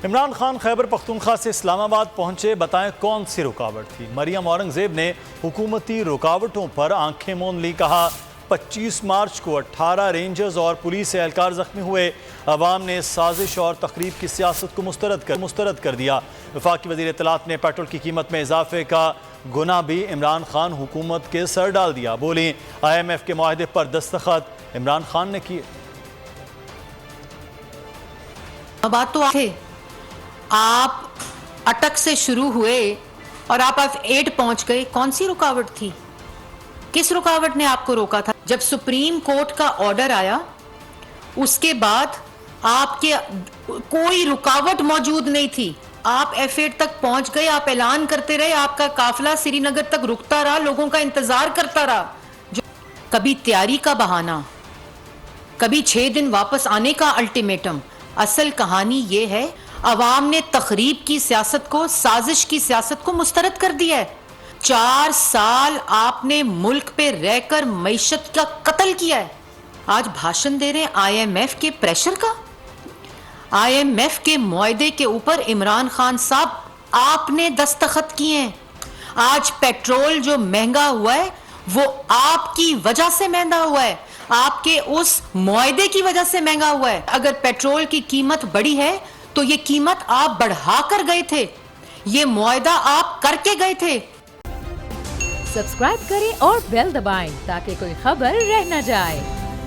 इमरान खान खैबर पख्तूनख्वा से इस्लामाबाद पहुंचे, बताएं कौन सी रुकावट थी। मरियम औरंगजेब ने हुकूमती रुकावटों पर आंखें मूंद ली। कहा 25 मार्च को 18 रेंजर्स और पुलिस एहलकार जख्मी हुए। अवाम ने साजिश और तकरीब की सियासत को मुस्तरद कर दिया। वफाकी वज़ीर इत्तलात ने पेट्रोल की कीमत में इजाफे का गुनाह भी इमरान खान हुकूमत के सर डाल दिया। बोली IMF के मुआहदे पर दस्तखत इमरान खान ने किए। बात तो थे, आप अटक से शुरू हुए और आप F8 पहुंच गए। कौन सी रुकावट थी? किस रुकावट ने आपको रोका था? जब सुप्रीम कोर्ट का ऑर्डर आया उसके बाद आपके कोई रुकावट मौजूद नहीं थी। आप F8 तक पहुंच गए, आप ऐलान करते रहे, आपका काफिला श्रीनगर तक रुकता रहा, लोगों का इंतजार करता रहा। जो कभी तैयारी का बहाना, कभी 6 दिन वापस आने का अल्टीमेटम। असल कहानी यह है, अवाम ने तखरीब की सियासत को, साजिश की सियासत को मुस्तरद कर दिया है। 4 साल आपने मुल्क पे रहकर मईशत का कत्ल किया है। आज भाषण दे रहे हैं IMF के प्रेशर का। IMF के मुआहदे के ऊपर इमरान खान साहब आपने दस्तखत किए हैं। आज पेट्रोल जो महंगा हुआ है वो आपकी वजह से महंगा हुआ है, आपके उस मुआहदे की वजह से महंगा हुआ है। अगर पेट्रोल की कीमत बढ़ी है तो ये कीमत आप बढ़ा कर गए थे, ये मुआहदा आप करके गए थे। सब्सक्राइब करें और बेल दबाएं ताकि कोई खबर रह न जाए।